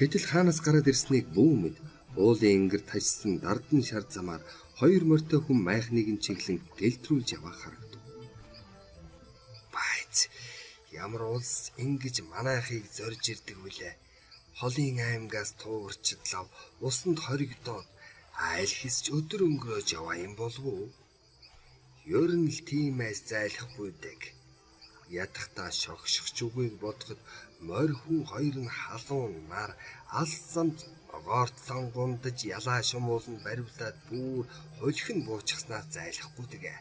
Гэтэл хаанаас гараад ирснийг бүү мэд уулын ингэр тажсан дардан шар замаар хоёр морьтой хүн майхныг нь чиглэн дэлтрүүлж явах харагдав. Байц ямар улс ингэж манайхыг зорж ирдэг вүлээ. Холын аймгаас туурчлав усанд хоригдоод айл хисч өдөр өнгөрөөж яваа юм болов уу? Ер нь л тиймээс зайлахгүй дэг. Ядахтаа шогшохч үгийг бодоход морь хүн хоёр нь халуун нар алсан огоортлон гундаж ялаа шумууланд бариулаад бүр хөлхөн буучихснаас зайлахгүй дэгэ.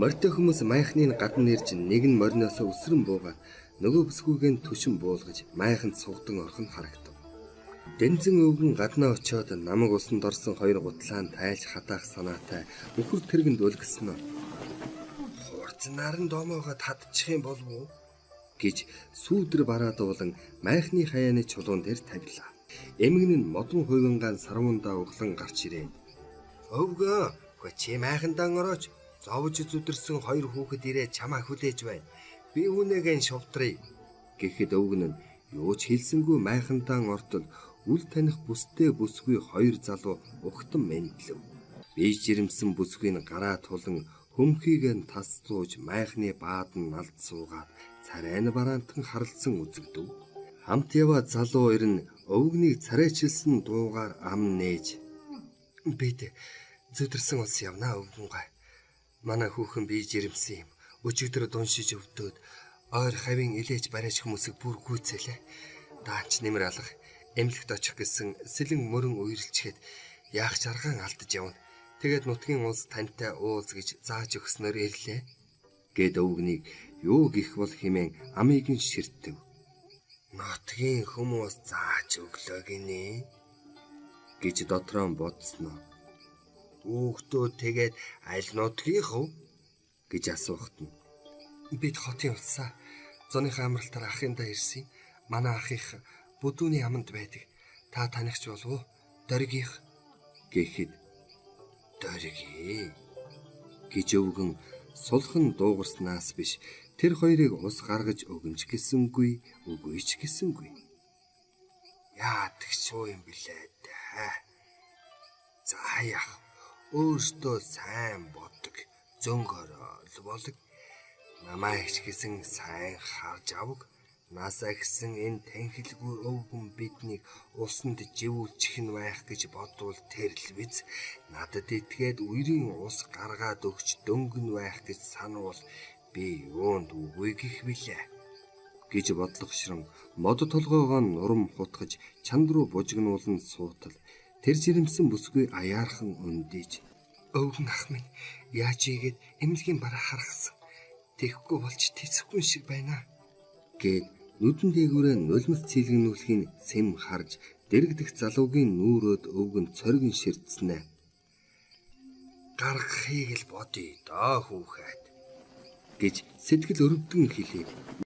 Морьтой хүмүүс майхныг гадна ирж нэг нь мориноос өсрөн буугаад нөгөө бүсгүйгээ түшин буулгаж майханд сугдан орхон харагдав. Дэнзэн өвгөн гаднаа очиод намаг усанд орсон хоёр гутлаан тайлж хатаах санаатай өхөр тэргэнд өлгсөн нь. Хурцнаар нь домоогоо татчих юм болов уу гэж сүүдэр бараад уулан майхны хаяаны чулуун дээр тавилаа. Эмгэн нь модон хувингаан сарвундаа углан гарч ирээд "Өвгөө, чи майхандаа орооч. Зовж зүдэрсэн хоёр хүүхэд ирээ чамаа хүлээж байна. Би үнэгээ шувтрыг" гэхэд өвгөн нь юу ч хэлсэнгүй майхандаа ортол үл таних бүстэй бүсгүй хоёр залуу ухтан мэндлэв. Бие жирэмсэн бүсгүй нь гараа тулан хөмхийг нь тас зууж майхны баад нь налд суугаад царайны бараантан харалцсан үзэгдэв. Хамт яваа залуу хоёр нь өвгнийг царайчилсан дуугаар ам нээж "Бид зүдэрсэн улс явнаа өвгөнгай. Манай хүүхэн бие жирэмсэн юм. Өчигдөр дуншиж өвдөөд ойр хавийн илээж барайч хүмүүсийг бүр гүйцээлээ. Даач нэмэр алга эмнэлэгт очих гэсэн сэлэн мөрөн уйрлчихэд яах ч аргаан алдаж явна. Тэгээд нутгийн улс тантай уулз гэж зааж өгснөөр ирлээ" гэд өвгнийг юу гих бол хэмээн амийг нь ширтэв. "Нутгийн хүмүүс зааж өглөө гинэ" гэж дотроо бодсноо. "Хүүхдүүд тэгээд аль нутгийнх вэ?" гэж асуухт нь "Бид хотын улсаа зуныхаа амралтаар ахындаа ирсэн. Манай ах их бүдүүний аманд байдаг. Та танихч болов уу? Доргийнх" гэхэд "Дорги" гэж өвгөн сулхан дуугарснаас биш тэр хоёрыг ус гаргаж өгнө ч гэсэнгүй, үгүй ч гэсэнгүй. Яадаг шүү юм блэ дээ. За яах, өөртөө сайн боддог, зөнгөрөөл болог. Намаа ч гэсэн сайн харж авах. Насаа гэсэн энэ танхилгүй өвгөн биднийг усанд живүүлчих нь байх гэж бодвол тэр л биз. Надад итгээд үерийн ус гаргаад өгч дөнгөн байх гэж санавал би юунд үгүй гэх билээ гэж бодлогошрон мод толгоогоо нурам хутгаж чанд руу бужигнуулан суутал тэр жирэмсэн бүсгүй аяархан өндийж "Өвгөн ах минь яаж ийгээд эмнэлгийн бараа харгасан. Тэгэхгүй болж тэцэхгүй шиг байна" гэд нүдэн дээгүүрээ нулимс цэлгэнүүлэхийн сэм харж дэрэгдэх залуугийн нүүрөөд өвгөн цоргин ширдснэ. "Гаргахыг л бодъё доо хүүхэд" гэж сэтгэл өрөвдөн хэлээ.